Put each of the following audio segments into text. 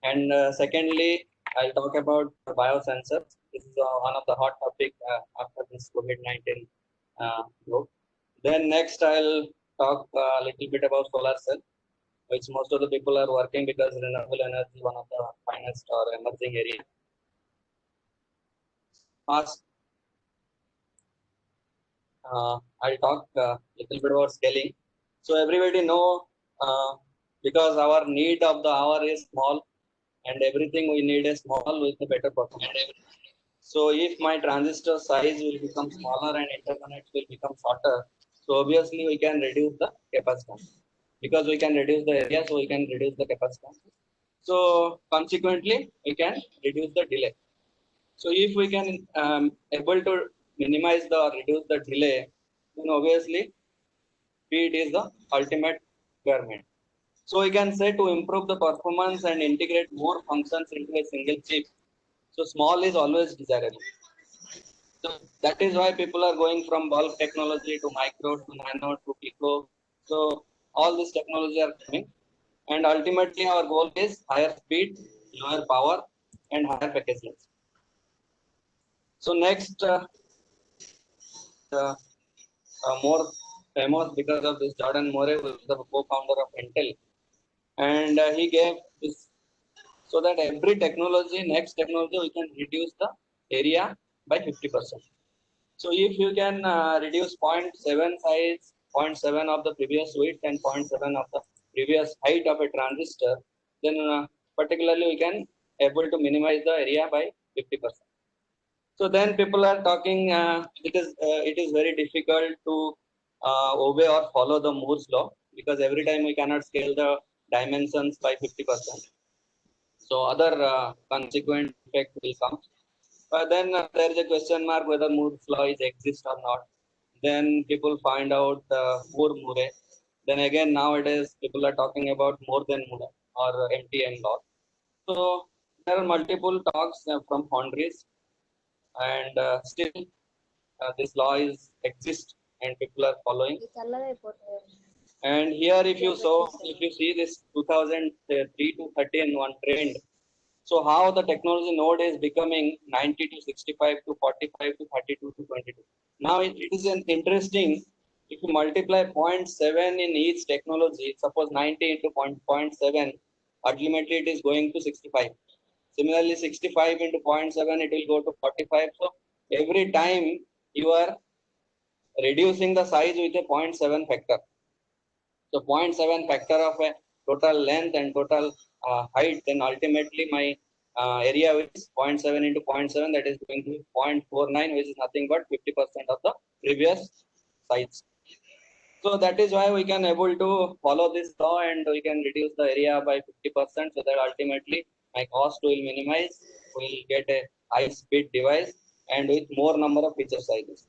And secondly, I'll talk about biosensors. This is one of the hot topic after this COVID-19 group. Then next, I'll talk a little bit about solar cell, which most of the people are working because renewable energy is one of the finest or emerging area. First, I'll talk a little bit about scaling. So everybody know because our need of the hour is small, and everything we need is small with a better performance. So if my transistor size will become smaller and interconnects will become shorter, so obviously we can reduce the capacitance. Because we can reduce the area, so we can reduce the capacitance. So consequently, we can reduce the delay. So if we can able to minimize the or reduce the delay, then obviously speed is the ultimate requirement. So we can say to improve the performance and integrate more functions into a single chip. So small is always desirable. So that is why people are going from bulk technology to micro to nano to pico. So all this technology are coming, and ultimately our goal is higher speed, lower power, and higher package length. So next, uh, more famous because of this Jordan Moore, who is the co-founder of Intel, and he gave this so that every technology, next technology, we can reduce the area by 50%. So if you can reduce zero point 0.7 size, zero point 0.7 of the previous width and zero point 0.7 of the previous height of a transistor, then particularly we can able to minimize the area by 50%. So then people are talking, it is very difficult to obey or follow the Moore's law because every time we cannot scale the dimensions by 50%. So other consequent effect will come. But then there is a question mark whether Moore's law is exist or not. Then people find out Moore. Then again nowadays people are talking about more than Moore or MTN law. So there are multiple talks from foundries, and still this law is exist and people are following. And here, if you see this 2003 to 13 one trend, so how the technology node is becoming 90 to 65 to 45 to 32 to 22. Now it is an interesting. If you multiply zero point 0.7 in each technology, suppose 90 into 0.7, ultimately it is going to 65. Similarly, 65 into zero point 0.7, it will go to 45. So every time you are reducing the size with a zero point 0.7 factor. So 0.7 factor of a total length and total height, then ultimately my area is 0.7 into 0.7, that is going to be 0.49, which is nothing but 50% of the previous size. So that is why we can able to follow this law and we can reduce the area by 50%, so that ultimately my cost will minimize, will get a high speed device and with more number of feature sizes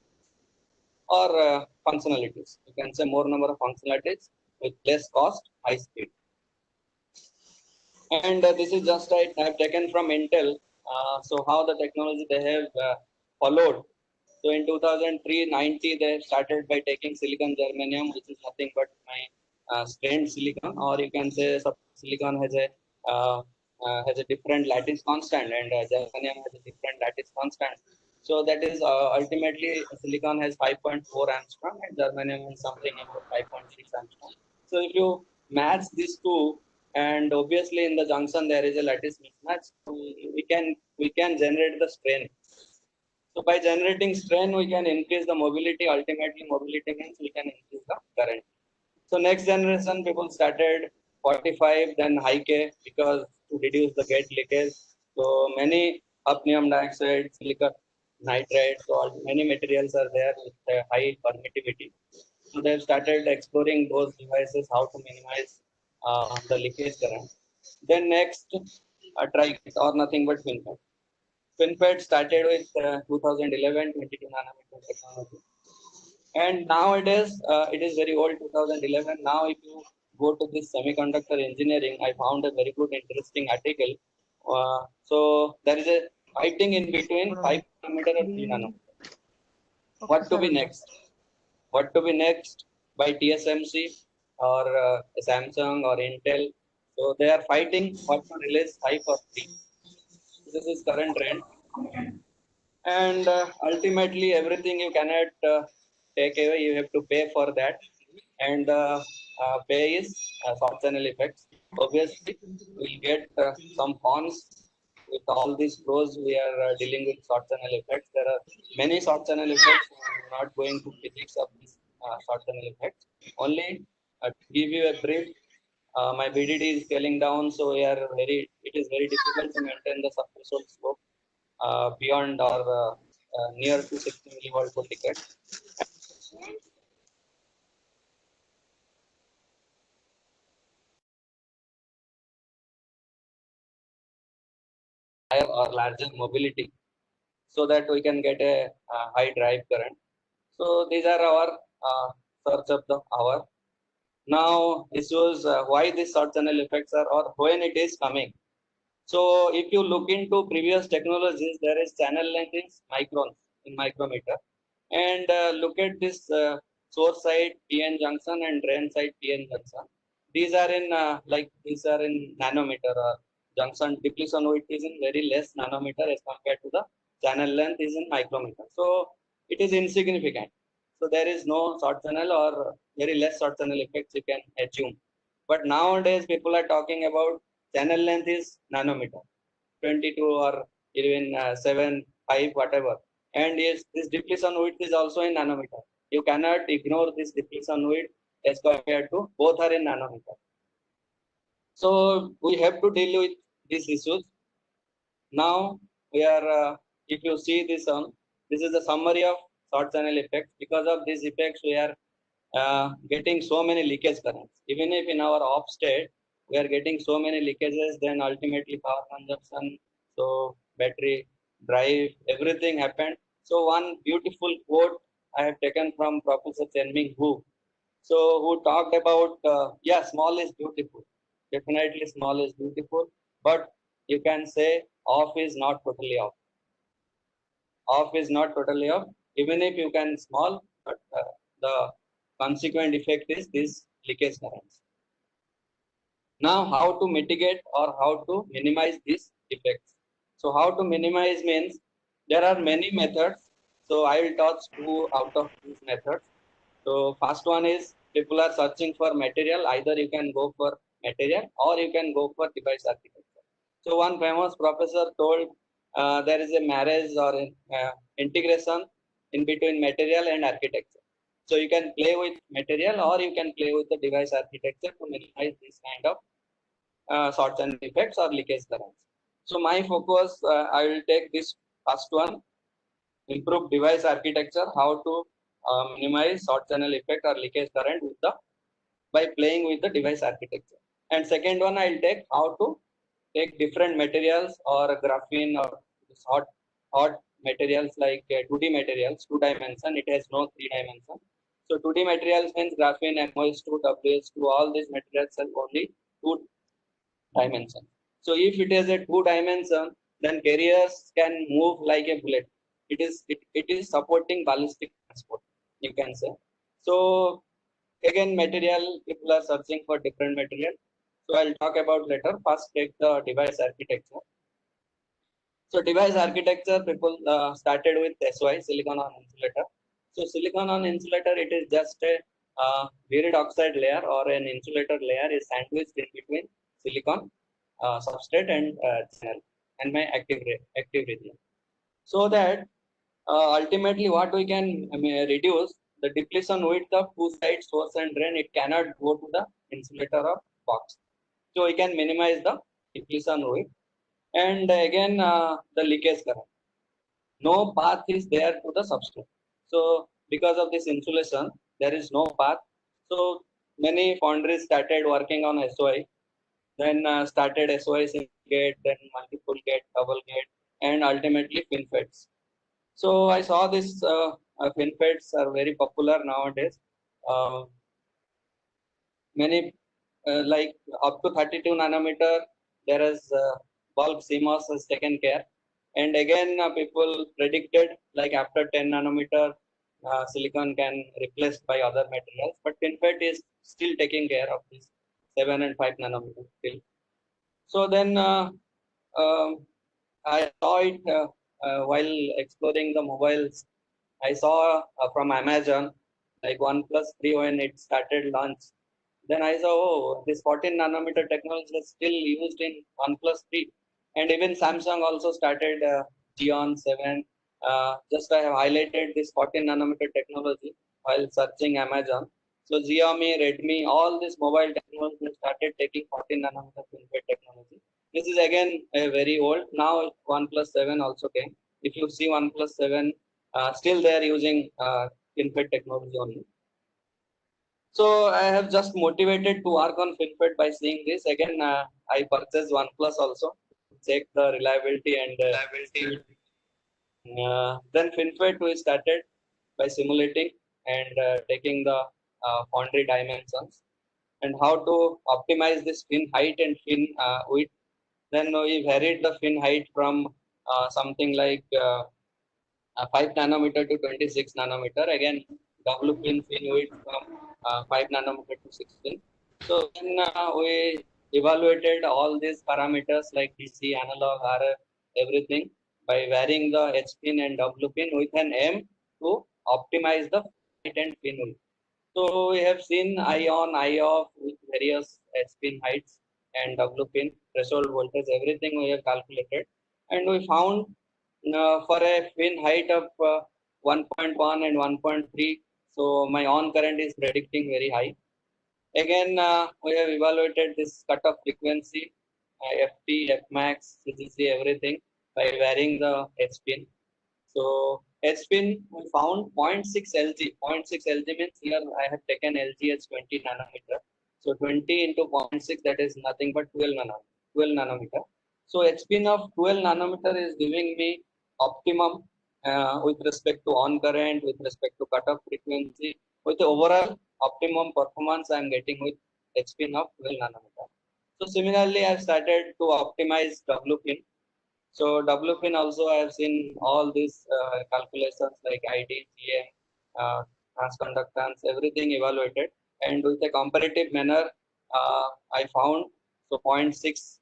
or functionalities. You can say more number of functionalities with less cost, high speed. And this is just I have taken from Intel. So how the technology they have followed. So in 2003, 90, they started by taking silicon germanium, which is nothing but my strained silicon, or you can say silicon has a different lattice constant, and germanium has a different lattice constant. So that is ultimately silicon has 5.4 angstrom and germanium has something about 5.6 angstrom. So if you match these two, and obviously in the junction there is a lattice mismatch, so we can generate the strain. So by generating strain, we can increase the mobility. Ultimately, mobility means we can increase the current. So next generation people started 45, then high K because to reduce the gate leakage. So many hafnium dioxide, silicon nitride, so many materials are there with high permittivity. So they've started exploring those devices, how to minimize the leakage current. Then next, try or nothing but FinFET. FinFET started with 2011 22 nanometer technology, and nowadays it is very old 2011. Now, if you go to this semiconductor engineering, I found a very good, interesting article. So there is a fighting in between 5 nanometer and 3 nanometer. What to be next? What to be next by TSMC or Samsung or Intel? So they are fighting what to release high for free. This is current trend, and ultimately everything you cannot take away. You have to pay for that, and pay is short channel effects. Obviously, we get some cons with all these pros. We are dealing with short channel effects. There are many short channel effects. I'm not going to physics of these short channel effects. Only to give you a brief, my BDD is scaling down, so we are very. It is very difficult to maintain the subthreshold slope beyond or near to 60 millivolt per decade. Higher or larger mobility so that we can get a high drive current. So these are our search of the hour. Now this was why these short channel effects are or when it is coming. So if you look into previous technologies, there is channel length in microns in micrometer, and look at this source side PN junction and drain side PN junction. These are in these are in nanometer. Junction depletion width is in very less nanometer as compared to the channel length is in micrometer. So it is insignificant. So there is no short channel or very less short channel effects you can assume. But nowadays people are talking about channel length is nanometer, 22 or even 7, 5, whatever. And yes, this depletion width is also in nanometer. You cannot ignore this depletion width as compared to both are in nanometer. So we have to deal with these issues. Now we are, if you see this this is the summary of short channel effects. Because of these effects, we are getting so many leakage currents. Even if in our off state, we are getting so many leakages, then ultimately power consumption, so battery, drive, everything happened. So one beautiful quote I have taken from Professor Chen Ming Hu. So who talked about, yeah, small is beautiful. Definitely small is beautiful, but you can say off is not totally off. Off is not totally off. Even if you can small, but the consequent effect is this leakage currents. Now, how to mitigate or how to minimize these effects? So, how to minimize means there are many methods. So, I will touch two out of these methods. So, first one is people are searching for material. Either you can go for material or you can go for device architecture. So, one famous professor told there is a marriage or integration in between material and architecture. So, you can play with material or you can play with the device architecture to minimize this kind of short channel effects or leakage currents. So my focus, I will take this first one, improve device architecture, how to minimize short channel effect or leakage current with the by playing with the device architecture. And second one, I will take how to take different materials or graphene or hot materials like 2D materials, 2 dimension. It has no 3 dimension. So 2D materials means graphene, MOS2, WS2, all these materials have only 2 dimension. So if it is a 2 dimension, then carriers can move like a bullet. It is supporting ballistic transport, you can say. So again, material people are searching for different material. So I'll talk about later. First, take the device architecture. So device architecture, people started with SY, silicon on insulator. So silicon on insulator, it is just a buried oxide layer or an insulator layer is sandwiched in between silicon substrate and channel and my active region. So that ultimately what we can reduce the depletion width of two sides, source and drain, it cannot go to the insulator of box. So we can minimize the depletion width. And again, the leakage current. No path is there to the substrate. So because of this insulation, there is no path. So many foundries started working on SOI, then started SOI single gate, then multiple gate, double gate, and ultimately FinFETs. So I saw this FinFETs are very popular nowadays. Uh, many like up to 32 nanometer, there is bulk CMOS has taken care. And again, people predicted like after 10 nanometer, silicon can replaced by other materials, but FinFET is still taking care of this 7 and 5 nanometer still. So then I saw it while exploring the mobiles. I saw from Amazon like OnePlus 3 when it started launch. Then I saw, oh, this 14 nanometer technology is still used in OnePlus 3. And even Samsung also started Xeon 7. Just I have highlighted this 14 nanometer technology while searching Amazon. So Xiaomi, Redmi, all this mobile technology started taking 14 nanometer FinFET technology. This is again very old. Now OnePlus 7 also came. If you see OnePlus 7, still they are using FinFET technology only. So I have just motivated to work on FinFET by seeing this. Again, I purchased OnePlus also to check the reliability and speed. Then FinFET we started by simulating and taking the foundry dimensions and how to optimize this fin height and fin width. Then we varied the fin height from something like 5 nanometer to 26 nanometer. Again, W fin width from 5 nanometer to 16. So then we evaluated all these parameters like DC, analog, RF, everything by varying the H pin and W pin with an aim to optimize the height and pin width. So we have seen I on, I off with various H pin heights and W pin threshold voltage, everything we have calculated, and we found for a pin height of 1.1 and 1.3, so my on current is predicting very high. Again, we have evaluated this cutoff frequency, FT, Fmax, CCC, everything by varying the H pin. So H pin we found 0.6 LG. 0.6 LG means here I have taken LG as 20 nanometer. So 20 into 0.6, that is nothing but 12 nanometer. 12 nanometer. So H pin of 12 nanometer is giving me optimum with respect to on current, with respect to cutoff frequency, with the overall optimum performance I am getting with H pin of 12 nanometer. So similarly, I have started to optimize W pin. So WFIN also I have seen all these calculations like ID, GM, transconductance, everything evaluated, and with a comparative manner, I found so zero point 0.6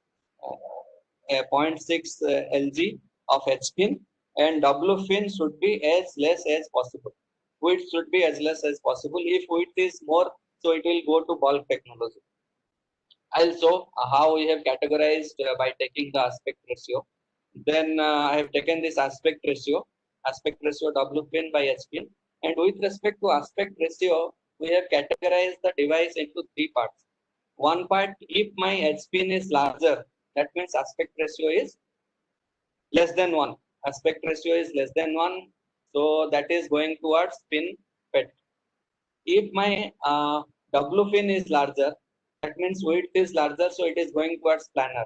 zero point 0.6 LG of H pin and WFIN should be as less as possible. Width should be as less as possible. If width is more, so it will go to bulk technology. Also, how we have categorized by taking the aspect ratio. Then I have taken this aspect ratio W pin by H pin, and with respect to aspect ratio, we have categorized the device into three parts. One part, if my H pin is larger, that means aspect ratio is less than 1. Aspect ratio is less than 1, so that is going towards pin FET. If my W pin is larger, that means width is larger, so it is going towards planar.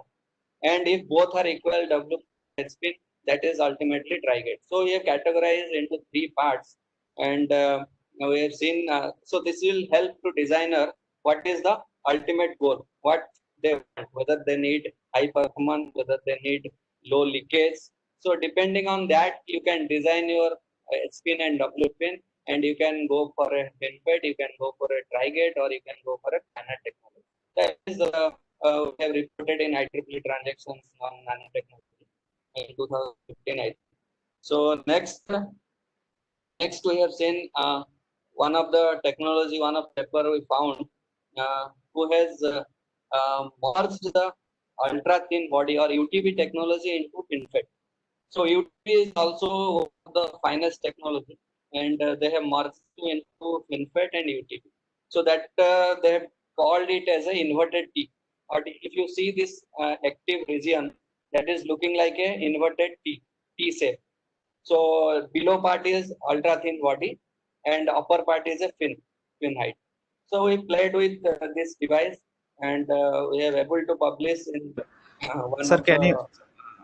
And if both are equal, W H pin, that is ultimately dry gate. So we have categorized into three parts, and we have seen. So this will help to designer what is the ultimate goal, what they want, whether they need high performance, whether they need low leakage. So depending on that, you can design your H pin and W pin, and you can go for a FinFET, you can go for a dry gate, or you can go for a planar technology. That is we have reported in IEEE transactions on nanotechnology in 2015. I think. So next we have seen one of the technology, one of paper we found who has merged the ultra thin body or UTB technology into FinFET. So UTB is also one of the finest technology, and they have merged into FinFET and UTB. So that they have called it as an inverted T. Or if you see this active region, that is looking like a inverted T shape. So below part is ultra thin body, and upper part is a fin height. So we played with this device, and we are able to publish in one Sir, of the.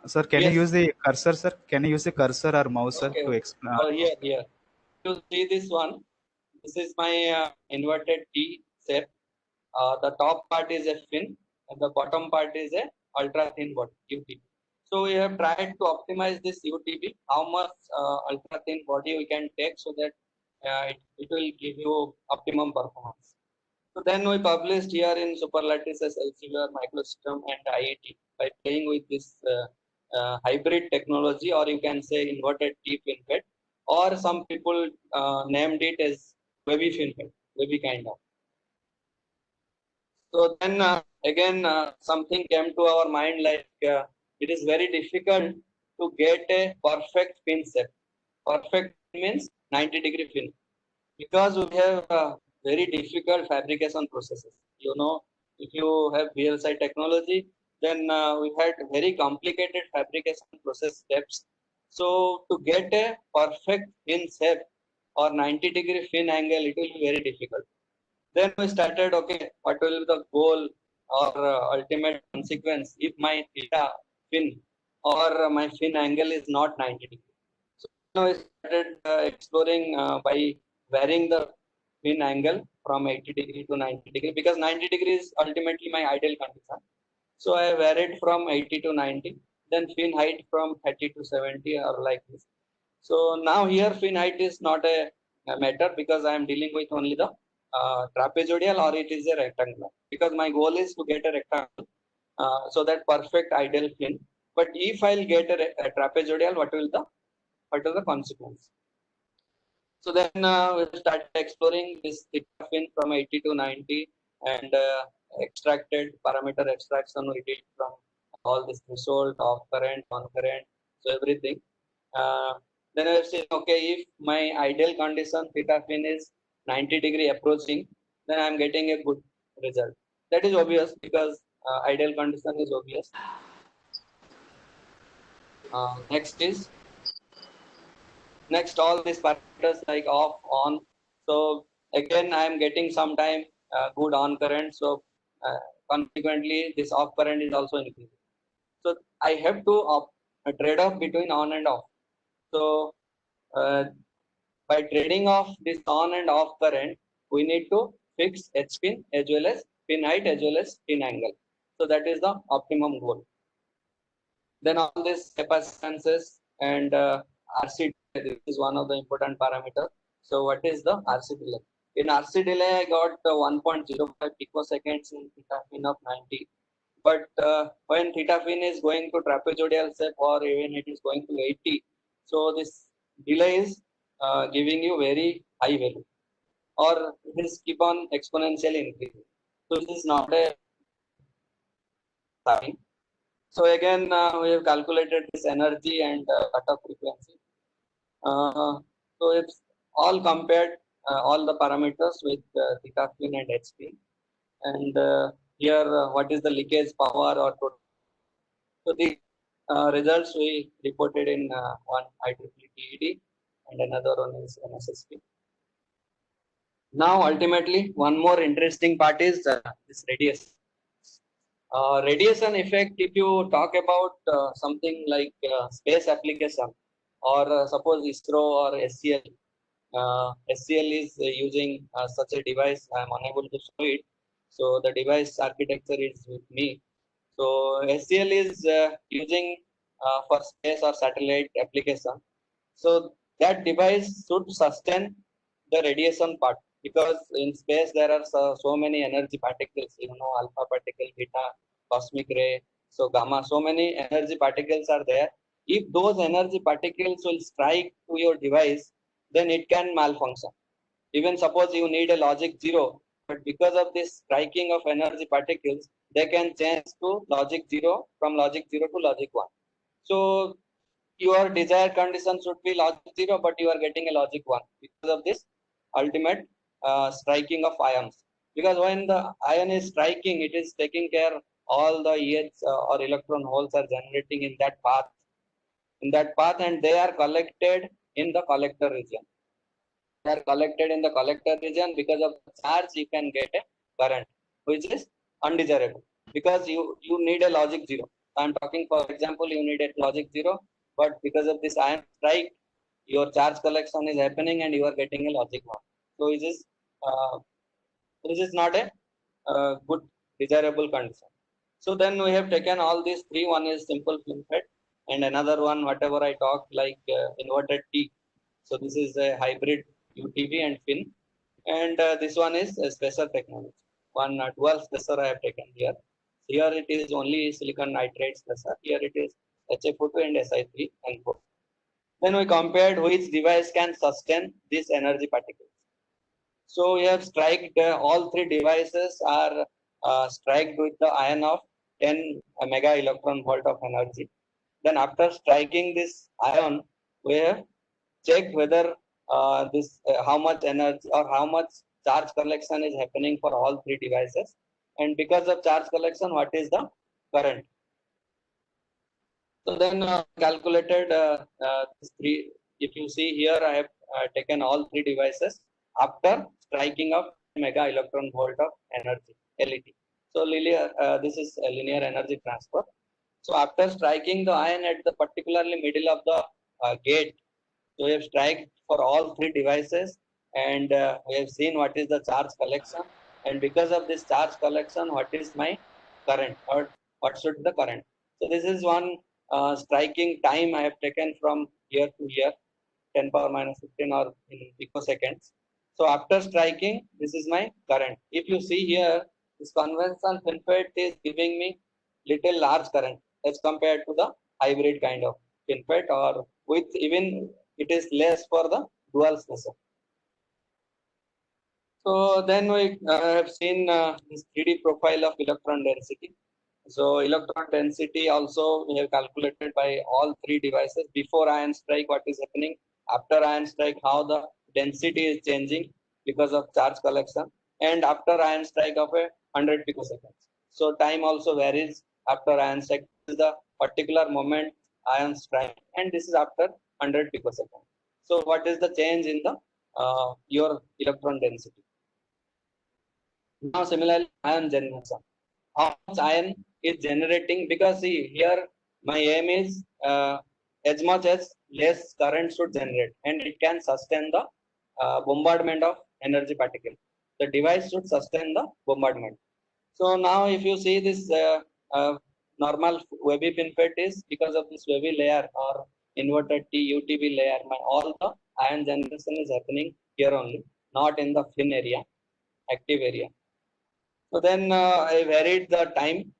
sir, can you Yes. use the cursor, sir? Can you use the cursor or mouse, sir, Okay. to Okay. explain? Here. You see this one. This is my inverted T shape. The top part is a fin, and the bottom part is a ultra thin body UTB. So we have tried to optimize this UTB, how much ultra thin body we can take so that it will give you optimum performance. So So then we published here in Superlattices, Elsevier, Microsystem, and IIT by playing with this hybrid technology, or you can say inverted T FinFET, or some people named it as wavy FinFET, wavy kind of. So then again something came to our mind, like it is very difficult to get a perfect fin set. Perfect means 90-degree fin, because we have very difficult fabrication processes. You know, if you have VLSI technology, then we had very complicated fabrication process steps. So to get a perfect fin shape or 90-degree fin angle, it will be very difficult. Then we started, okay, what will be the goal or ultimate consequence if my theta fin or my fin angle is not 90 degrees. So now I started exploring by varying the fin angle from 80 degree to 90 degree, because 90 degrees is ultimately my ideal condition. So I varied from 80 to 90, then fin height from 30 to 70 or like this. So now here fin height is not a matter, because I am dealing with only the trapezoidal or it is a rectangular, because my goal is to get a rectangle, so that perfect ideal fin. But if I'll get a trapezoidal, what is the consequence? So then we started exploring this theta fin from 80 to 90, and extracted parameter extraction we did from all this threshold, off current, on current, so everything. Uh, then I say, okay, if my ideal condition theta fin is 90-degree approaching, then I am getting a good result. That is obvious, because ideal condition is obvious. Next, all these parameters like off, on. So again, I am getting sometime good on current. So consequently, this off current is also increasing. So I have to trade off between on and off. So uh, by trading off this on and off current, we need to fix H pin as well as pin height as well as pin angle. So that is the optimum goal. Then all these capacitances and RC delay, this is one of the important parameters. So what is the RC delay? In RC delay, I got 1.05 picoseconds in theta fin of 90. But when theta fin is going to trapezoidal shape, or even it is going to 80, so this delay is giving you very high value, or it is keep on exponentially increasing. So this is not a sign. So again, we have calculated this energy and cutoff frequency. So it's all compared, all the parameters with theta fin and H pin. And here, what is the leakage power or total. So the results we reported in one IEEE TED and another one is NSSP. Now, ultimately, one more interesting part is this radius. Radiation effect, if you talk about something like space application, or suppose ISRO or SCL, SCL is using such a device. I am unable to show it. So the device architecture is with me. So SCL is using for space or satellite application. So that device should sustain the radiation part, because in space there are so many energy particles, alpha particle, beta, cosmic ray, so gamma, so many energy particles are there. If those energy particles will strike to your device, then it can malfunction. Even suppose you need a logic 0, but because of this striking of energy particles, they can change to logic 0, from logic 0 to logic 1. So your desired condition should be logic 0, but you are getting a logic 1 because of this ultimate striking of ions. Because when the ion is striking, it is taking care all the EH or electron holes are generating in that path, and they are collected in the collector region. They are collected in the collector region. Because of the charge, you can get a current, which is undesirable, because you need a logic 0. I'm talking, for example, you need a logic 0, but because of this ion strike, your charge collection is happening and you are getting a logic 1. So uh, this is not a good desirable condition. So then we have taken all these three. One is simple FinFET, and another one, whatever I talked, like inverted T. So this is a hybrid UTV and fin, and this one is a special technology. one dual stressor I have taken here. Here it is only silicon nitride stressor. Here it is HFO2 and Si3N4. Then we compared which device can sustain this energy particles. So we have striked all three devices are striked with the ion of 10 mega electron volt of energy. Then after striking this ion, we have checked whether this how much energy or how much charge collection is happening for all three devices, and because of charge collection, what is the current. So then calculated this three. If you see here, I have taken all three devices after striking of mega electron volt of energy (LET). So this is a linear energy transfer. So after striking the ion at the particularly middle of the gate, so we have struck for all three devices, and we have seen what is the charge collection, and because of this charge collection, what is my current or what should the current. So this is one striking time I have taken from here to here, 10 power minus 15 or in picoseconds. So after striking, this is my current. If you see here, this conventional FinFET is giving me little large current as compared to the hybrid kind of FinFET, or with even it is less for the dual stressor. So then we have seen this 3D profile of electron density. So electron density also we have calculated by all three devices. Before ion strike, what is happening? After ion strike, how the density is changing because of charge collection, and after ion strike of 100 picoseconds. So time also varies after ion strike. This is the particular moment ion strike, and this is after 100 picoseconds. So what is the change in the your electron density? Now similarly, ion generation. How much ion is generating, because see here my aim is as much as less current should generate, and it can sustain the bombardment of energy particle. The device should sustain the bombardment. So now if you see this normal wavy FinFET is because of this wavy layer or inverted TUTB layer, my all the ion generation is happening here only, not in the fin area, active area. So then I varied the time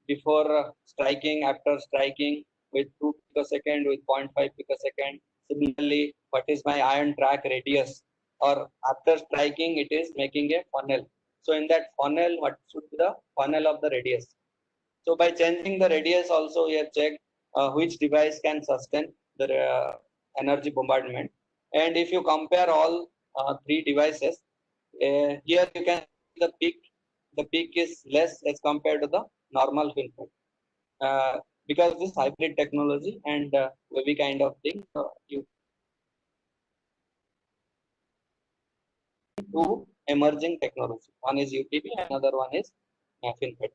before striking, after striking with 2 picosecond, with 0.5 picosecond. Similarly, what is my ion track radius? Or after striking, it is making a funnel. So in that funnel, what should be the funnel of the radius? So by changing the radius also, we have checked which device can sustain the energy bombardment. And if you compare all three devices, here you can see the peak is less as compared to the normal FinFET. Because this hybrid technology and wavy kind of thing, you two emerging technology. One is UTB, another one is FinFET.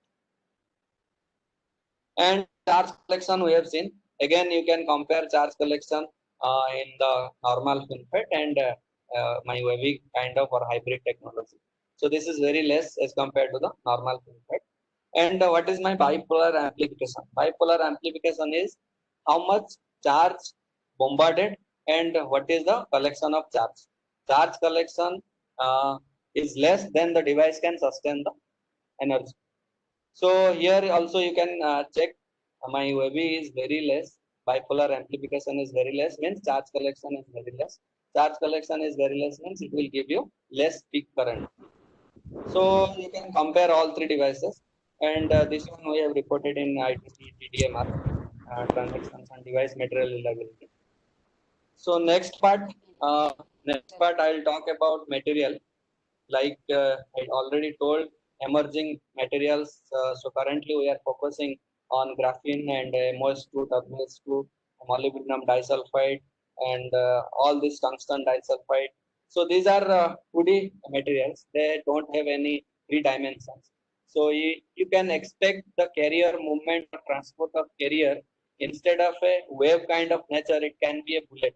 And charge collection we have seen. Again, you can compare charge collection in the normal FinFET and my wavy kind of or hybrid technology. So this is very less as compared to the normal FinFET. And what is my bipolar amplification? Bipolar amplification is how much charge bombarded and what is the collection of charge. Charge collection is less than the device can sustain the energy. So here also you can check my wavy is very less, bipolar amplification is very less, means charge collection is very less. Charge collection is very less means it will give you less peak current. So you can compare all three devices, and this one we have reported in ITC TDMR, transactions and device material reliability. So next part I will talk about material. Like I already told, emerging materials. So currently we are focusing on graphene and MOS2, WS2, molybdenum disulfide, and all this tungsten disulfide. So these are 2D materials. They don't have any 3 dimensions. So you can expect the carrier movement or transport of carrier, instead of a wave kind of nature, it can be a bullet.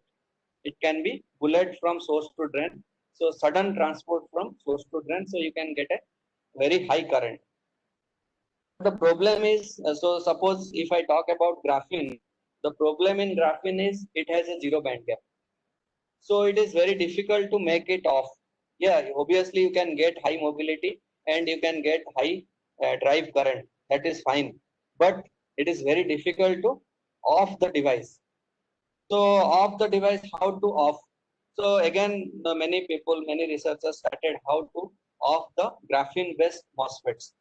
It can be bullet from source to drain. So sudden transport from source to drain. So you can get a very high current. The problem is, so suppose if I talk about graphene, the problem in graphene is it has a zero band gap. So it is very difficult to make it off. Yeah, obviously you can get high mobility, and you can get high drive current. That is fine, but it is very difficult to off the device. So off the device, how to off? So again, many people, many researchers started how to off the graphene-based MOSFETs.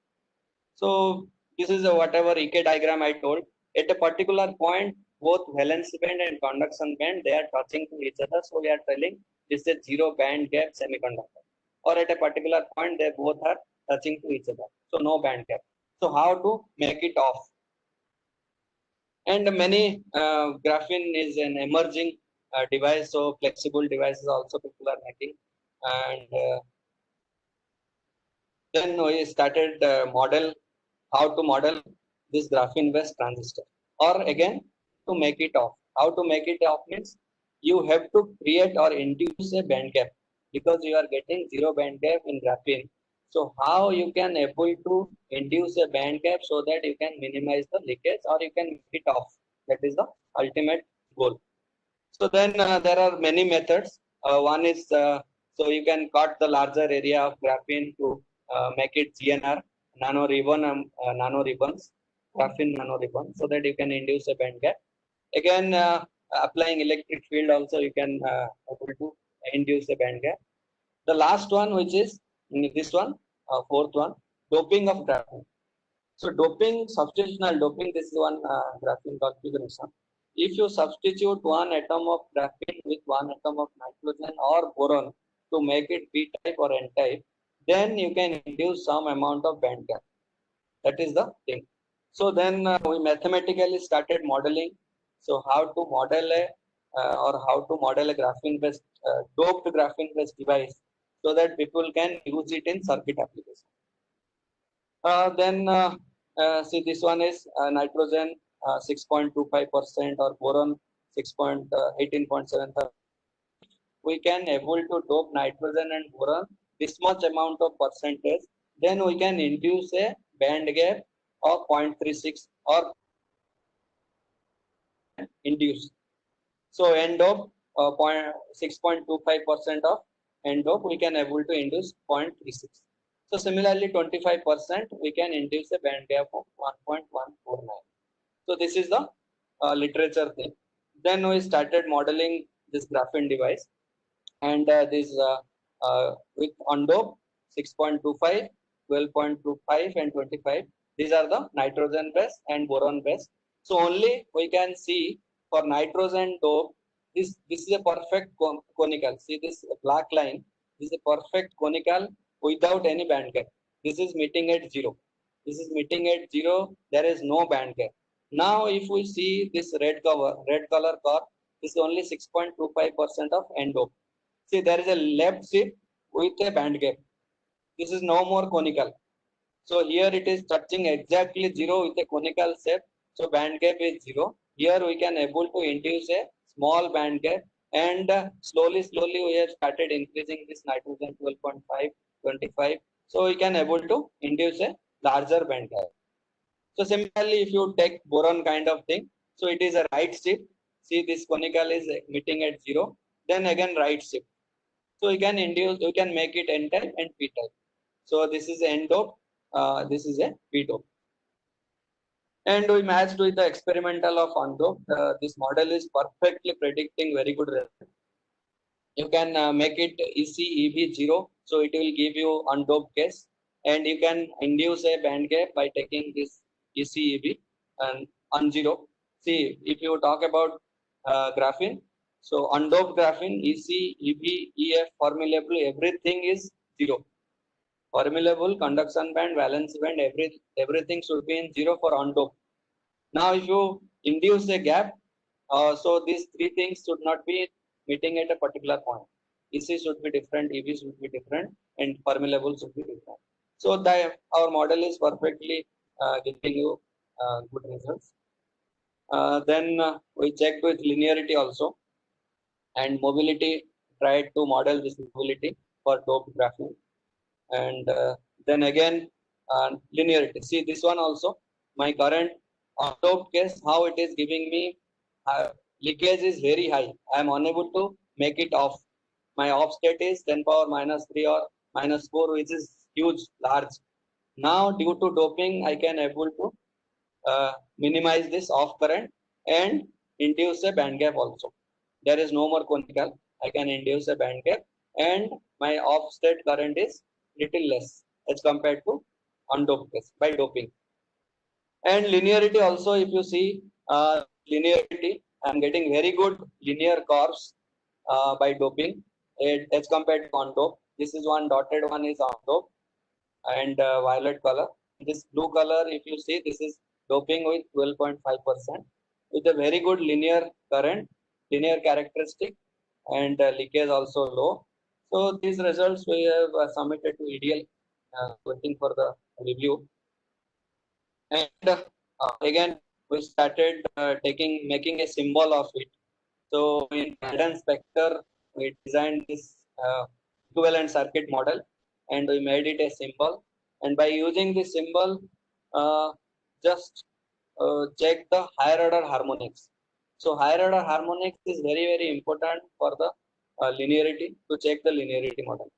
So this is a whatever EK diagram I told. At a particular point, both valence band and conduction band, they are touching to each other. So we are telling this is a zero band gap semiconductor. Or at a particular point, they both are touching to each other. So no band gap. So how to make it off? And many graphene is an emerging device. So flexible devices also people are making. And then we started how to model this graphene based transistor, or again to make it off. How to make it off means you have to create or induce a band gap, because you are getting zero band gap in graphene. So how you can able to induce a band gap so that you can minimize the leakage or you can make it off. That is the ultimate goal. So then there are many methods. One is so you can cut the larger area of graphene to make it GNR, nano ribbons, graphene nano ribbon, so that you can induce a band gap. Again, applying electric field also you can able to induce a band gap. The last one, which is this one, fourth one, doping of graphene. So doping, substitutional doping, this is one graphene configuration. If you substitute one atom of graphene with one atom of nitrogen or boron to make it P type or N type, then you can induce some amount of band gap. That is the thing. So then we mathematically started modeling. So how to model a or how to model a graphene based doped graphene based device so that people can use it in circuit application. Then see, this one is nitrogen 6.25% or boron 6.18.75. We can able to dope nitrogen and boron this much amount of percentage, then we can induce a band gap of 0.36 or induce. So end of 6.25% of end of we can able to induce 0.36. So similarly 25% we can induce a band gap of 1.149. So this is the literature thing. Then we started modeling this graphene device, and this with undope 6.25, 12.25 and 25. These are the nitrogen base and boron base. So only we can see for nitrogen dope, this is a perfect conical. See this black line, this is a perfect conical without any band gap. This is meeting at zero. This is meeting at zero. There is no band gap. Now if we see this red color curve, this is only 6.25% of N dope. See, there is a left shift with a band gap. This is no more conical. So here it is touching exactly zero with a conical shape. So band gap is zero. Here we can able to induce a small band gap, and slowly we have started increasing this nitrogen 12.5, 25. So we can able to induce a larger band gap. So similarly, if you take boron kind of thing, so it is a right shift. See, this conical is emitting at zero. Then again right shift. So you can induce, you can make it N type and P type. So this is N dope, this is a P dope. And we matched with the experimental of undope. This model is perfectly predicting very good result. You can make it EC, EB 0, so it will give you undoped case, and you can induce a band gap by taking this EC, EB and un0. See, if you talk about graphene, so undoped graphene, EC, EB, EF, formulable, everything is 0. Formulable, conduction band, valence band, everything should be in 0 for undoped. Now, if you induce a gap, so these three things should not be meeting at a particular point. EC should be different, EB should be different, and formulable should be different. So our model is perfectly giving you good results. Then we checked with linearity also, and mobility, tried to model this mobility for doped graphene. And then again linearity. See this one also, my current undoped case, how it is giving me leakage is very high. I am unable to make it off. My off state is 10 power minus 3 or minus 4, which is huge, large. Now due to doping, I can able to minimize this off current and induce a band gap also. There is no more conical. I can induce a band gap and my off state current is little less as compared to undoped case by doping. And linearity also, if you see linearity, I'm getting very good linear curves by doping as compared to on-dope. This is one dotted one is on-dope and violet color. This blue color, if you see, this is doping with 12.5% with a very good linear current, linear characteristic, and leakage also low. So these results we have submitted to EDL, waiting for the review. And again, we started making a symbol of it. So in guidance vector, we designed this equivalent circuit model and we made it a symbol. And by using this symbol, just check the higher order harmonics. So higher order harmonics is very, very important for the linearity, to check the linearity model.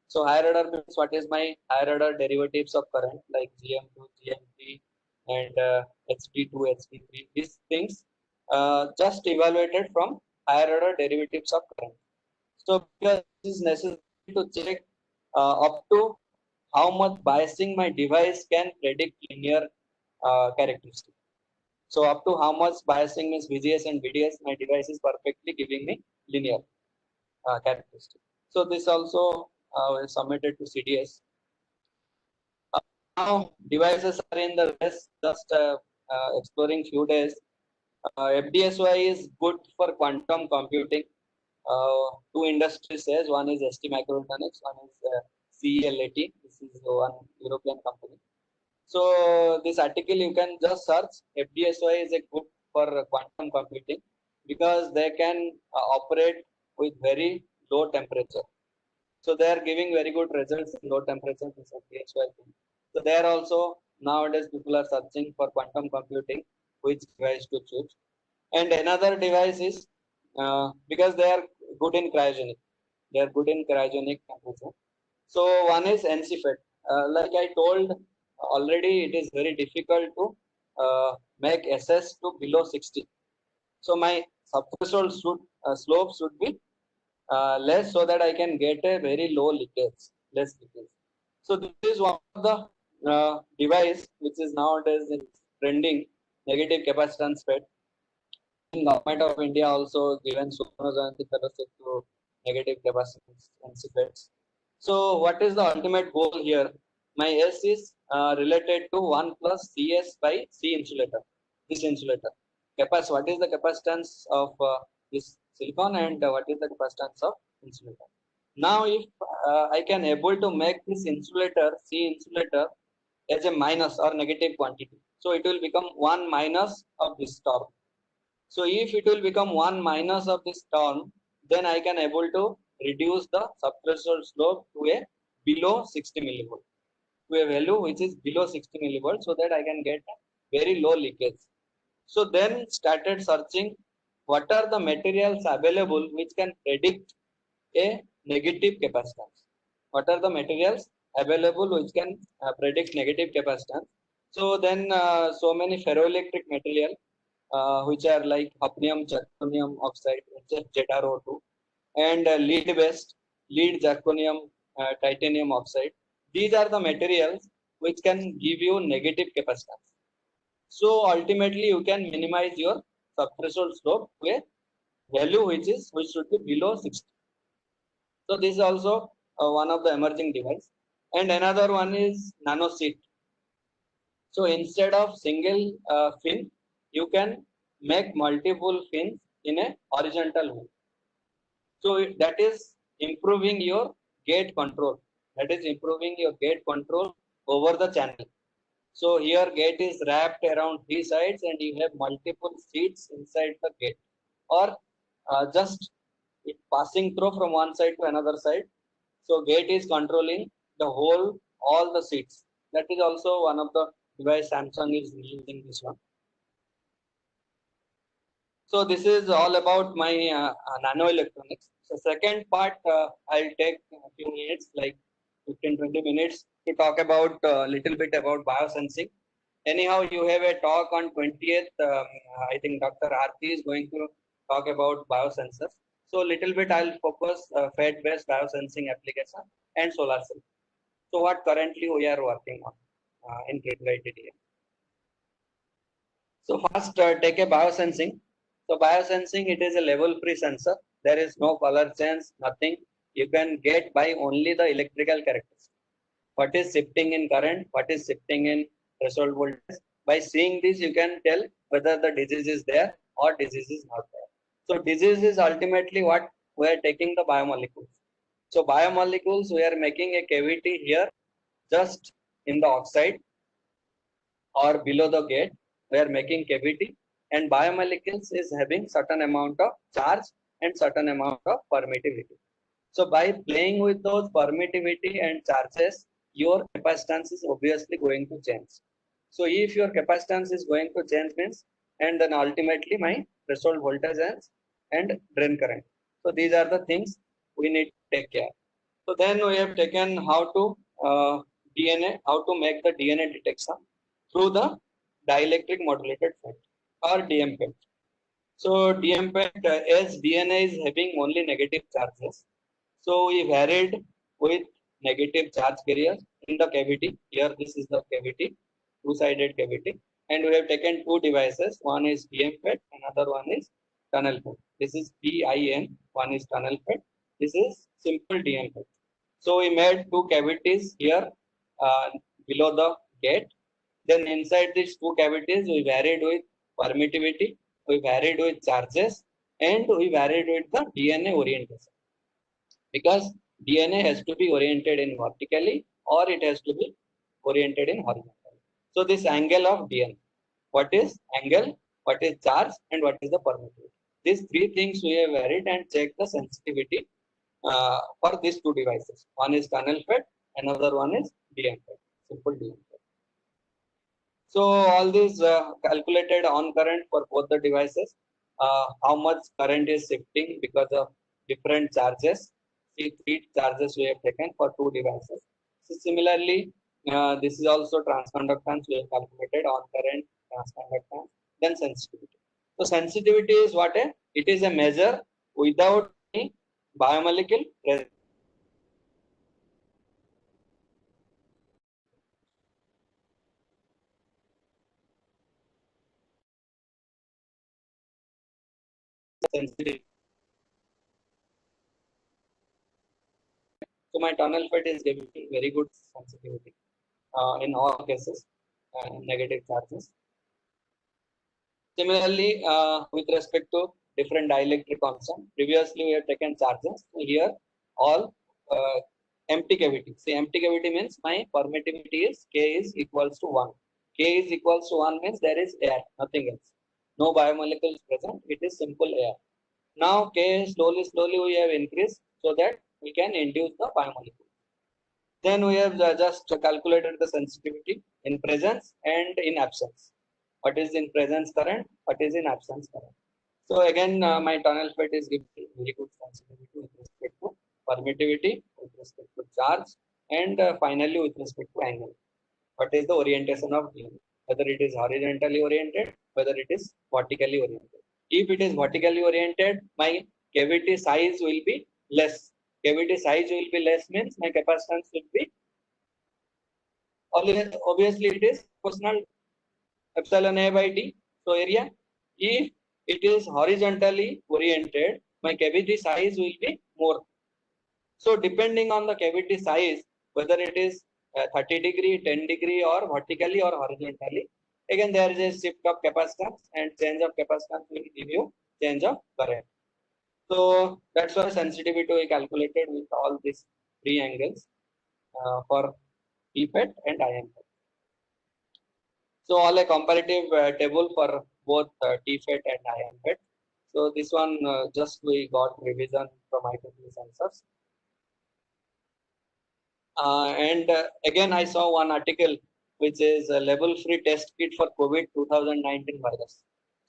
So higher order means what is my higher order derivatives of current like GM2, GM3 and HD2, HD3. These things just evaluated from higher order derivatives of current. So because it is necessary to check up to how much biasing my device can predict linear characteristic. So up to how much biasing means VGS and VDS, my device is perfectly giving me linear characteristic. So this also is submitted to CDS. Now devices are in the rest, just exploring few days. FDSY is good for quantum computing. Two industries says, one is ST Microelectronics, one is CELAT. This is one European company. So this article you can just search. FDSY is a good for quantum computing because they can operate with very low temperature. So they are giving very good results in low temperature. This FDSY thing. So there also nowadays people are searching for quantum computing, which device to choose. And another device is because they are good in cryogenic. They are good in cryogenic temperature. So one is NCFET. Like I told already, it is very difficult to make SS to below 60. So my subthreshold slope should be less so that I can get a very low leakage, less leakage. So this is one of the device which is nowadays in trending, negative capacitance FET. In Government of India also given Sukarno Jayanti fellowship to negative capacitance NCFETs. So what is the ultimate goal here? My S is related to 1 plus CS by C insulator. This insulator. What is the capacitance of this silicon and what is the capacitance of insulator? Now if I can able to make this insulator, C insulator, as a minus or negative quantity. So it will become 1 minus of this term. So if it will become 1 minus of this term, then I can able to reduce the subthreshold slope to a below 60 millivolt, to a value which is below 60 millivolt, so that I can get a very low leakage. So then started searching what are the materials available which can predict a negative capacitance. What are the materials available which can predict negative capacitance? So then so many ferroelectric material which are like hafnium, zirconium oxide, ZrO2, and lead based, lead zirconium, titanium oxide. These are the materials which can give you negative capacitance. So ultimately you can minimize your subthreshold slope to a value which should be below 60. So this is also one of the emerging device. And another one is nano seat. So instead of single fin, you can make multiple fins in a horizontal way. So that is improving your gate control. That is improving your gate control over the channel. So here gate is wrapped around three sides and you have multiple seats inside the gate, or just it passing through from one side to another side. So gate is controlling the whole, all the seats. That is also one of the device Samsung is using this one. So this is all about my nano electronics. So second part I'll take a few minutes, like 15-20 minutes to talk about a little bit about biosensing. Anyhow, you have a talk on 20th. I think Dr. Aarti is going to talk about biosensors. So little bit I'll focus fat-based biosensing application and solar cell. So what currently we are working on in Grid TDM. So first take a biosensing. So biosensing, it is a level-free sensor. There is no color sense, nothing. You can get by only the electrical characteristics. What is shifting in current, what is shifting in threshold voltage. By seeing this, you can tell whether the disease is there or disease is not there. So disease is ultimately what we are taking the biomolecules. So biomolecules, we are making a cavity here just in the oxide or below the gate. We are making cavity, and biomolecules is having certain amount of charge and certain amount of permittivity. So by playing with those permittivity and charges, your capacitance is obviously going to change. So if your capacitance is going to change means, and then ultimately my threshold voltage and drain current. So these are the things we need to take care. So then we have taken how to DNA, how to make the DNA detection through the dielectric modulated FET or DMFET. So DMFET, as DNA is having only negative charges, so we varied with negative charge carriers in the cavity. Here this is the cavity, two-sided cavity, and we have taken two devices. One is DMFET, another one is tunnel FET. This is PIN, one is tunnel FET. This is simple DMFET. So we made two cavities here uh, below the gate. Then inside these two cavities, we varied with permittivity, we varied with charges, and we varied with the DNA orientation. Because DNA has to be oriented in vertically or it has to be oriented in horizontally. So this angle of DNA, what is angle, what is charge, and what is the permittivity. These three things we have varied and checked the sensitivity for these two devices. One is tunnel FET, another one is DMFET, simple DMFET. So all these calculated on current for both the devices, how much current is shifting because of different charges. See, three charges we have taken for two devices. So similarly, this is also transconductance we have calculated on current, transconductance, then sensitivity. So sensitivity is what? It is a measure without any biomolecule present. Sensitivity. So my tunnel FET is giving very good sensitivity in all cases, negative charges. Similarly, with respect to different dielectric constant, previously we have taken charges. Here, all empty cavity. See, empty cavity means my permittivity is K is equals to 1. K is equals to 1 means there is air, nothing else. No biomolecules present, it is simple air. Now K slowly we have increased so that we can induce the biomolecule. Then we have just calculated the sensitivity in presence and in absence. What is in presence current, what is in absence current. So again, my tunnel FET is giving very good sensitivity with respect to permittivity, with respect to charge, and finally with respect to angle. What is the orientation of DNA? Whether it is horizontally oriented, whether it is vertically oriented. If it is vertically oriented, my cavity size will be less. Cavity size will be less means my capacitance will be, obviously it is proportional epsilon A by D. So area, if it is horizontally oriented, my cavity size will be more. So depending on the cavity size, whether it is 30 degree, 10 degree or vertically or horizontally, again there is a shift of capacitance and change of capacitance will give you change of current. So that's why sensitivity we calculated with all these three angles for TFET and IMFET. So all a comparative table for both TFET and IMFET. So this one just we got revision from IEEE sensors. And again, I saw one article which is a level-free test kit for COVID 2019 virus.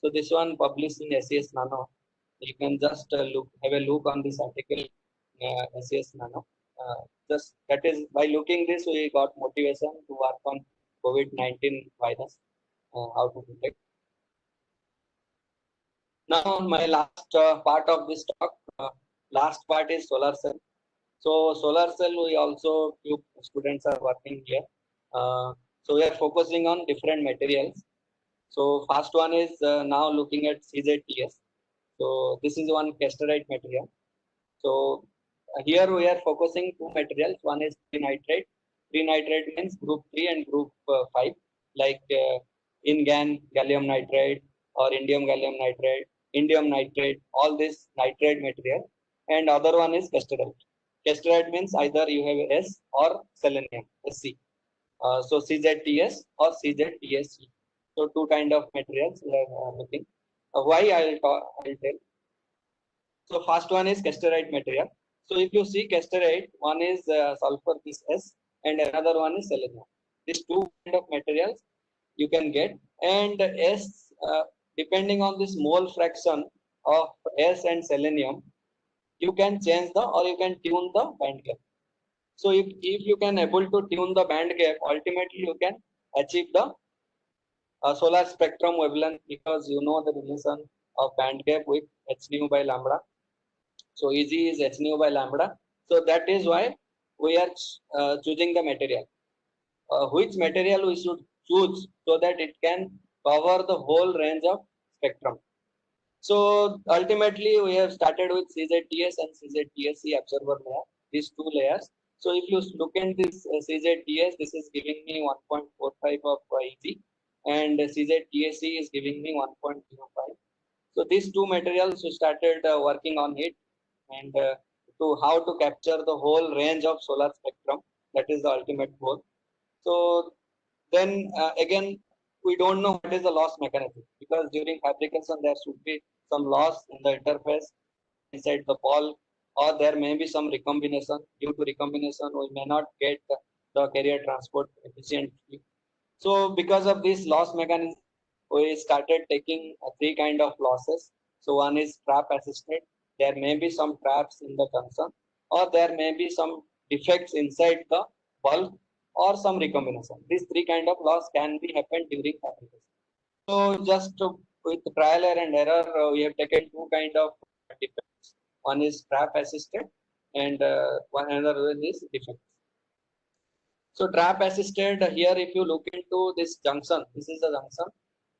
So this one published in SES Nano. You can just have a look on this article, SES Nano. just that is by looking this, we got motivation to work on COVID-19 virus, how to detect. Now, my last part of this talk, last part is solar cell. So, solar cell, we also, few students are working here. So, we are focusing on different materials. So, first one is now looking at CZTS. So, this is one casterite material. So, here we are focusing two materials. One is trinitrate. Trinitrate means group 3 and group 5, like InGaN, gallium nitride, or indium gallium nitride, indium nitrate, all this nitride material. And other one is casterite. Casterite means either you have S or selenium, Sc. So CZTS or CZTSE. So two kind of materials we are looking. Why I'll tell. So first one is casterite material. So if you see casterite, one is sulfur, this S, and another one is selenium. These two kind of materials you can get, and S, depending on this mole fraction of S and selenium, you can change the or you can tune the band gap. So if you can able to tune the band gap, ultimately you can achieve the solar spectrum wavelength, because you know the relation of band gap with h nu by lambda. So Eg is h nu by lambda. So that is why we are choosing the material. Which material we should choose so that it can cover the whole range of spectrum. So ultimately we have started with CZTS and CZTSE observer layer, these two layers. So if you look at this CZTS, this is giving me 1.45 of Eg, and CZTSE is giving me 1.05. So these two materials we started working on it, and to how to capture the whole range of solar spectrum. That is the ultimate goal. So then again, we don't know what is the loss mechanism, because during fabrication there should be some loss in the interface inside the ball, or there may be some recombination. Due to recombination, we may not get the carrier transport efficiently. So because of this loss mechanism, we started taking three kind of losses. So one is trap assisted. There may be some traps in the junction, or there may be some defects inside the bulk, or some recombination. These three kind of loss can be happened during fabrication. So just with trial and error, we have taken two kind of defects. One is trap assisted, and one another one is defects. So trap assisted, here if you look into this junction, this is the junction.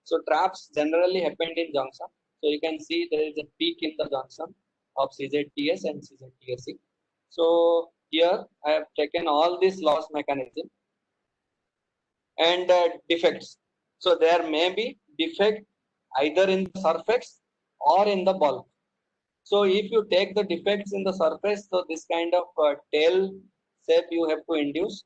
So traps generally happen in junction. So you can see there is a peak in the junction of CZTS and CZTSE. So here I have taken all this loss mechanism and defects. So there may be defect either in the surface or in the bulk. So if you take the defects in the surface, so this kind of tail shape you have to induce.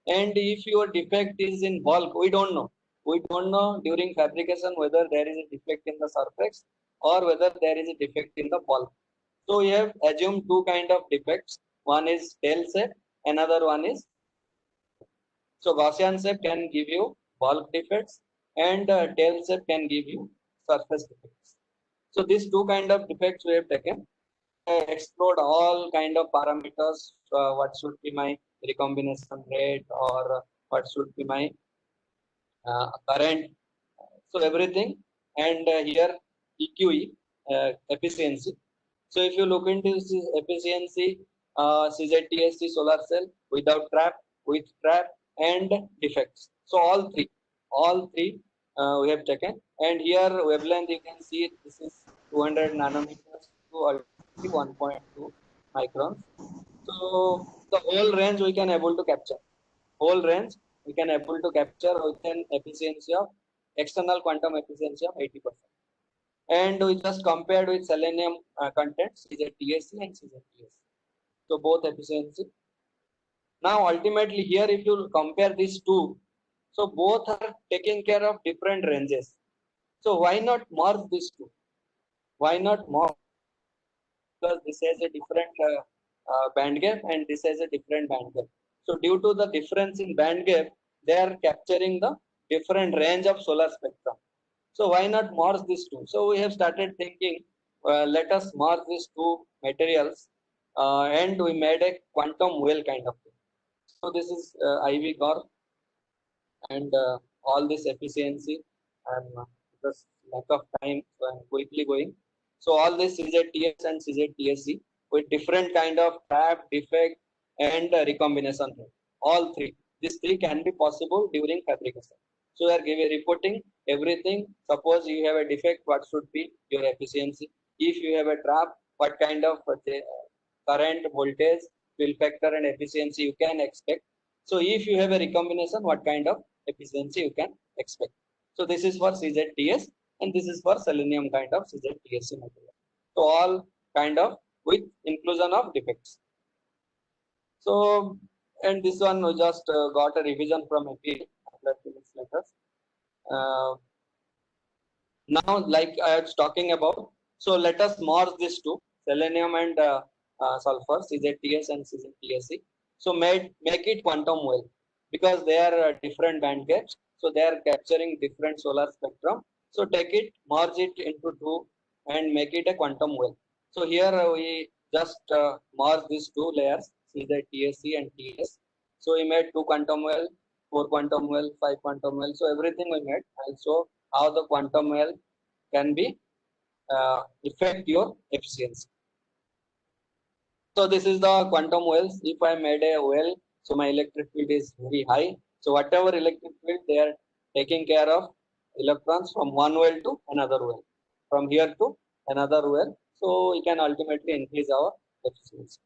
And if your defect is in bulk, we don't know. We don't know during fabrication whether there is a defect in the surface or whether there is a defect in the bulk. So we have assumed two kind of defects. One is tail shape, another one is. So Gaussian shape can give you bulk defects, and tail shape can give you surface defects. So these two kind of defects we have taken. Explored all kind of parameters. What should be my recombination rate, or what should be my current. So everything, and here EQE, efficiency. So if you look into this efficiency, CZTSC solar cell without trap, with trap, and defects. So all three we have taken. And here wavelength, you can see this is 200 nanometers to ultimately 1.2 microns. So the whole range we can able to capture. Whole range we can able to capture with an efficiency of external quantum efficiency of 80%. And we just compared with selenium contents, CZTSC and CZTSC. So both efficiency. Now ultimately here, if you compare these two, so both are taking care of different ranges. So why not merge these two? Why not merge? Because this has a different band gap and this has a different band gap. So due to the difference in band gap, they are capturing the different range of solar spectrum. So why not merge these two? So we have started thinking, let us merge these two materials and we made a quantum well kind of thing. So this is IV core and all this efficiency and just lack of time, so I'm quickly going. So all this CZTS and CZTSC with different kind of trap, defect and recombination rate. All three. These three can be possible during fabrication. So they are giving reporting everything. Suppose you have a defect, what should be your efficiency? If you have a trap, what kind of current, voltage, fill factor and efficiency you can expect. So if you have a recombination, what kind of efficiency you can expect. So this is for CZTS and this is for selenium kind of CZTSC material. So all kind of with inclusion of defects. So and this one we just got a revision from APA letters. Uh, Now, like I was talking about, so let us merge these two, selenium and sulfur, CZTS and CZTSC. So make it quantum well because they are different band gaps. So they are capturing different solar spectrum. So take it, merge it into two and make it a quantum well. So here we just merge these two layers, CZTSC and TS. So we made two quantum well, four quantum well, five quantum well. So everything we made. Also how the quantum well can be affect your efficiency. So this is the quantum wells. If I made a well, so my electric field is very high. So whatever electric field they are taking care of electrons from one well to another well, from here to another well. So we can ultimately increase our efficiency.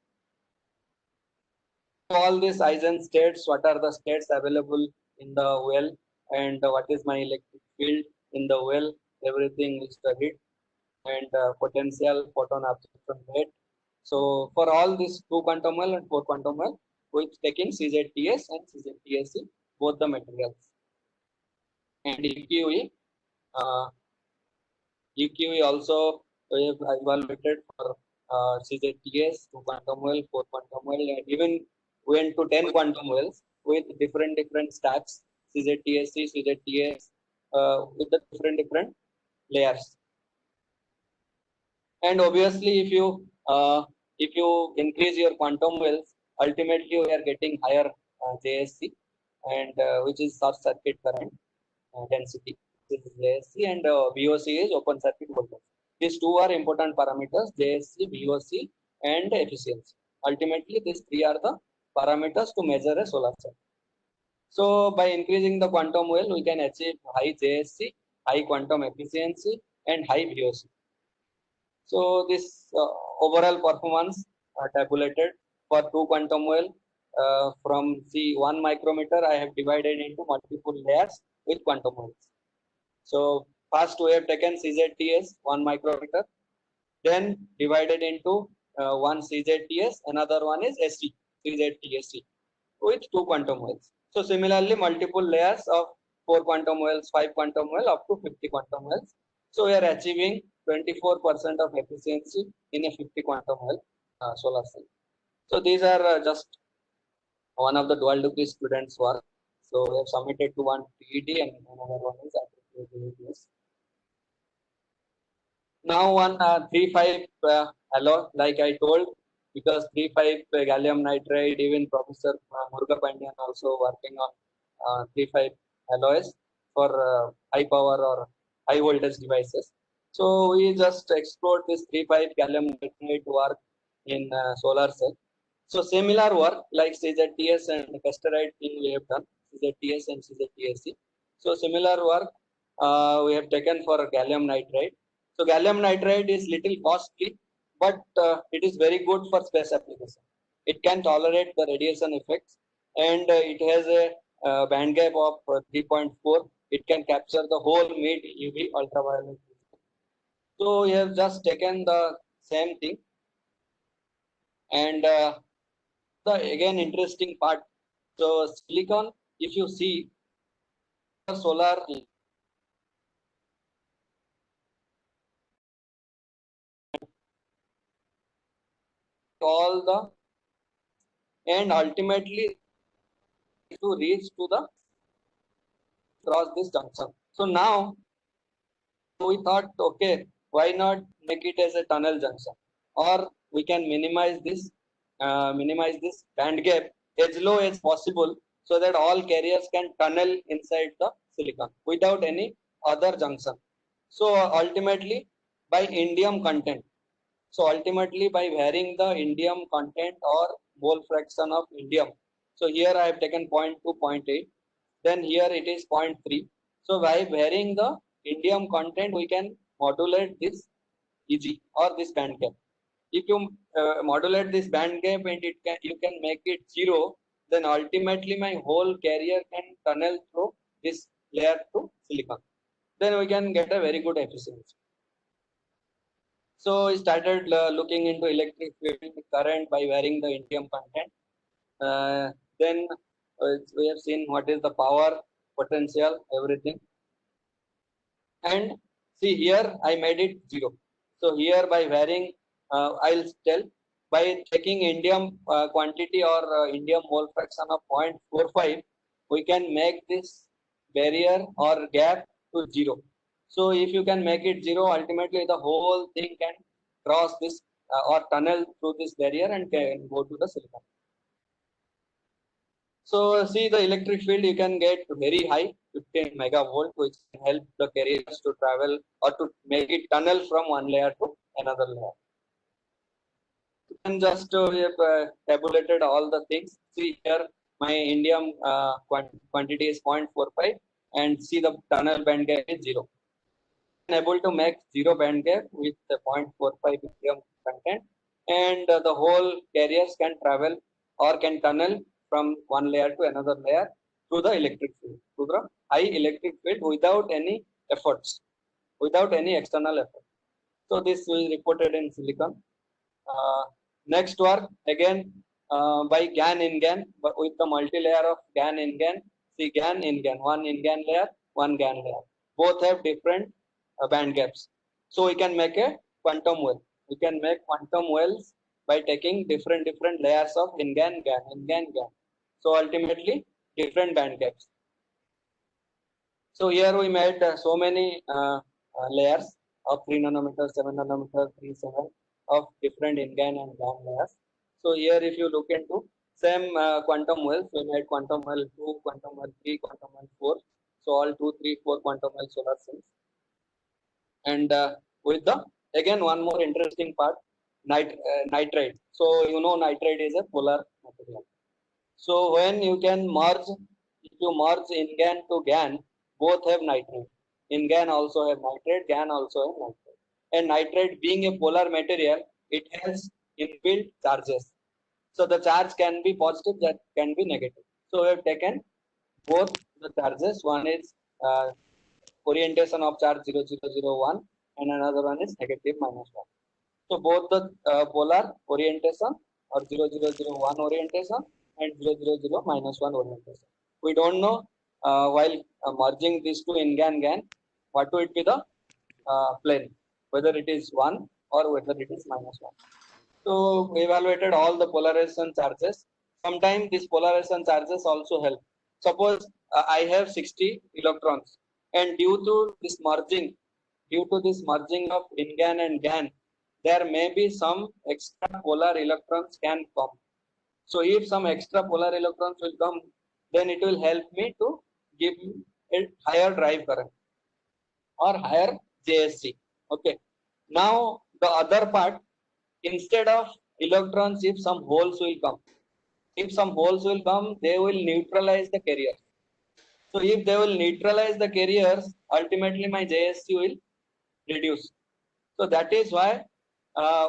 All these eigenstates, what are the states available in the well and what is my electric field in the well, everything is studied and potential photon absorption rate. So for all these two quantum well and four quantum well, we're taking CZTS and CZTSC, both the materials. And EQE, EQE also we have evaluated for CZTS, two quantum well, four quantum well, and even went to 10 quantum wells with different stacks, CZTSC, CZTS, with the different layers. And obviously, if you increase your quantum wells, ultimately we are getting higher JSC, and which is short circuit current density. This is JSC, and VOC is open circuit voltage. These two are important parameters: JSC, VOC, and efficiency. Ultimately, these three are the parameters to measure a solar cell. So by increasing the quantum well, we can achieve high JSC, high quantum efficiency, and high VOC. So this overall performance tabulated for two quantum well from C 1 micrometer. I have divided into multiple layers with quantum wells. So first we have taken CZTS 1 micrometer, then divided into one CZTS, another one is SC CZTSC with two quantum wells. So similarly, multiple layers of 4 quantum wells, 5 quantum well, up to 50 quantum wells. So we are achieving 24% of efficiency in a 50 quantum well solar cell. So these are just one of the dual degree students' work. So we have submitted to one TET and another one is application. Now one 3,5 alloy, like I told, because 3,5 gallium nitride, even Professor Muruga Pandian also working on 3,5 alloys for high power or high voltage devices. So we just explored this 3,5 gallium nitride work in solar cell. So similar work like CZTS and Casterite thing we have done, CZTS and CZTSC. So similar work we have taken for gallium nitride. So gallium nitride is little costly, but it is very good for space application. It can tolerate the radiation effects, and it has a band gap of 3.4. It can capture the whole mid UV ultraviolet. So we have just taken the same thing, and the again interesting part. So silicon, if you see solar all the and ultimately to reach to the cross this junction. So now we thought, okay, why not make it as a tunnel junction, or we can minimize this minimize this band gap as low as possible so that all carriers can tunnel inside the silicon without any other junction. So ultimately by indium content, so ultimately by varying the indium content or mole fraction of indium, so here I have taken 0.2, 0.8, then here it is 0.3. So by varying the indium content we can modulate this eg or this band gap. If you modulate this band gap and you can make it zero, then ultimately my whole carrier can tunnel through this layer to silicon, then we can get a very good efficiency. So we started looking into electric field current by varying the indium content. Then we have seen what is the power, potential, everything. And see here I made it zero. So here by varying, I'll tell, by taking indium quantity or indium mole fraction of 0.45, we can make this barrier or gap to zero. So if you can make it zero, ultimately the whole thing can cross this or tunnel through this barrier and can go to the silicon. So see the electric field you can get very high, 15 megavolt, which can help the carriers to travel or to make it tunnel from one layer to another layer. You can just we have tabulated all the things. See here my indium quantity is 0.45 and see the tunnel band gap is 0. I'm able to make 0 band gap with the 0.45 indium content, and the whole carriers can travel or can tunnel from one layer to another layer through the electric field, through the high electric field without any efforts, without any external effort. So this was reported in silicon. Next work again by GaN in GaN, but with the multi-layer of GaN in GaN. See GaN in GaN, one in GaN layer, one GaN layer. Both have different band gaps. So we can make a quantum well. We can make quantum wells by taking different layers of in GaN GaN, in GaN GaN. So ultimately different band gaps. So here we made so many layers of 3 nanometer, 7 nanometer, 3, 7 of different InGaN and GaN layers. So here if you look into same quantum wells, we made quantum well 2, quantum well 3, quantum well 4. So all 2, 3, 4 quantum well solar cells. And with the, again one more interesting part, nitride. So you know nitride is a polar material. So when you can merge, if you merge InGaN to GaN, both have nitride. InGaN also have nitride, GaN also have nitride. And nitride being a polar material, it has inbuilt charges. So the charge can be positive, that can be negative. So we have taken both the charges. One is orientation of charge 0, 0, 0, 1 and another one is negative minus 1. So both the polar orientation or 0, 0, 0, 1 orientation and 0, 0, 0, minus 1 orientation. We don't know while merging these two in GaN, what will be the plane, whether it is 1 or whether it is minus 1. So we evaluated all the polarization charges. Sometimes these polarization charges also help. Suppose I have 60 electrons, and due to this merging of InGaN and GaN, there may be some extra polar electrons can come. So if some extra polar electrons will come, then it will help me to give a higher drive current or higher JSC. Okay. Now the other part, instead of electrons, if some holes will come, they will neutralize the carriers. So if they will neutralize the carriers, ultimately my JSC will reduce. So that is why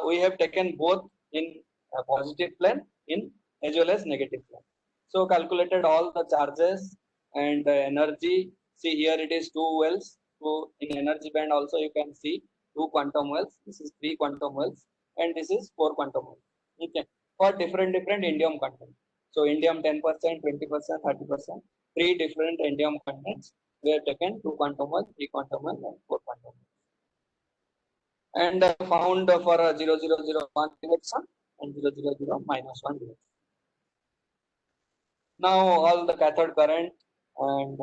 we have taken both in positive plane in as well as negative plane. So calculated all the charges and energy. See here it is 2 wells. So in energy band also you can see 2 quantum wells. This is 3 quantum wells and this is 4 quantum wells. Okay, for different indium content. So indium 10%, 20%, 30%. 3 different indium contents. We have taken 2 quantum wells, 3 quantum wells and 4 quantum wells. And found for 0001 direction and 000 minus 1 direction. Now all the cathode current and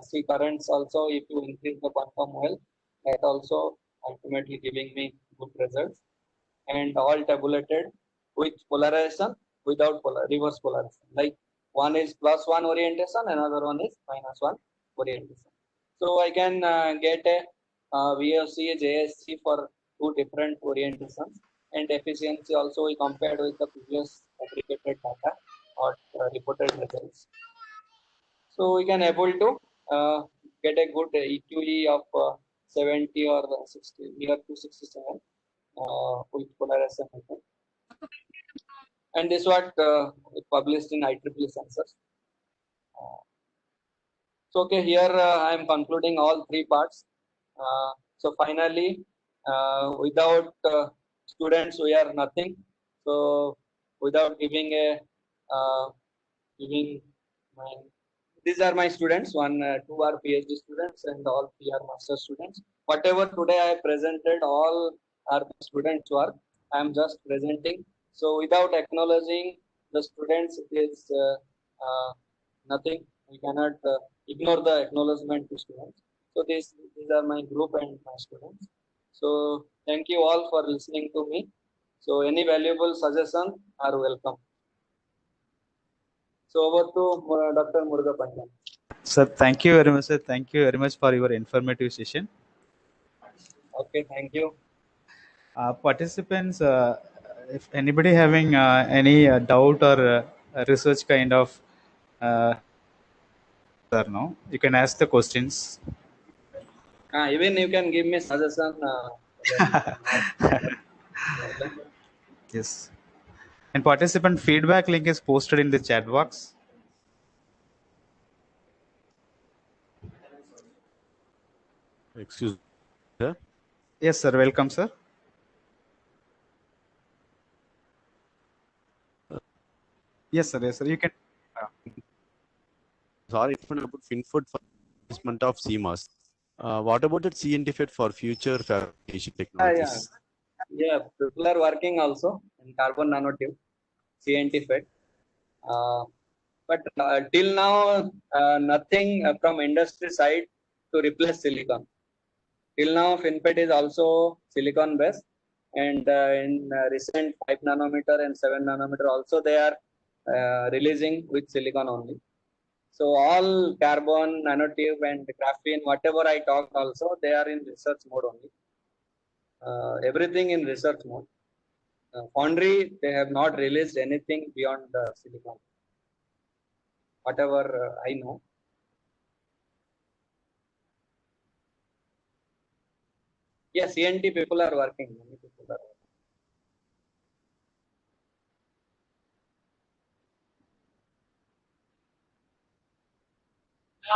C currents also, if you increase the quantum well, that also ultimately giving me good results, and all tabulated with polarization, without reverse polarization. Like one is +1 orientation, another one is -1 orientation. So I can get a VOC, JSC for two different orientations, and efficiency also we compared with the previous fabricated data or reported results. So we can able to get a good EQE of 70 or 60, near to 67 with polarization method. And this what published in IEEE census. So okay, here I am concluding all three parts. So finally, without students, we are nothing. So without giving a giving my, these are my students. Two are PhD students, and all three are master students. Whatever today I presented, all are the students' work. I am just presenting. So without acknowledging the students, it is nothing. We cannot ignore the acknowledgement to students. So these are my group and my students. So thank you all for listening to me. So any valuable suggestion are welcome. So over to Dr. Muruga Panjan. Sir, thank you very much, sir. Thank you very much for your informative session. Okay, thank you. Participants, if anybody having any doubt or research kind of no, you can ask the questions. Even you can give me suggestion. Yes. And participant feedback link is posted in the chat box. Excuse me, sir. Yes, sir. Welcome, sir. Yes, sir. Yes, sir. You can. Sorry, about FinFood for assessment of CMOS. What about that CNT-FET for future fabrication technologies? Yeah, people are working also in carbon nanotube, CNT FET. But till now, nothing from industry side to replace silicon. Till now, FinFET is also silicon based, and in recent 5 nanometer and 7 nanometer also they are releasing with silicon only. So all carbon, nanotube, and graphene, whatever I talked also, they are in research mode only. Everything in research mode. Foundry, they have not released anything beyond silicon. Whatever I know. Yes, CNT people are working. Many people are working.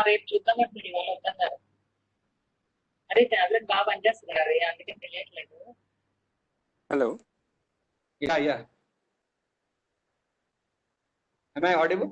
రేపు చూద్దాం అంటున్నాడు ఇవాళ వద్దన్నారు. అరే tablet బాగా పనిచేస్తుంది అరే అందుకే తెలియట్లేదు. Hello. Yeah. Am I audible?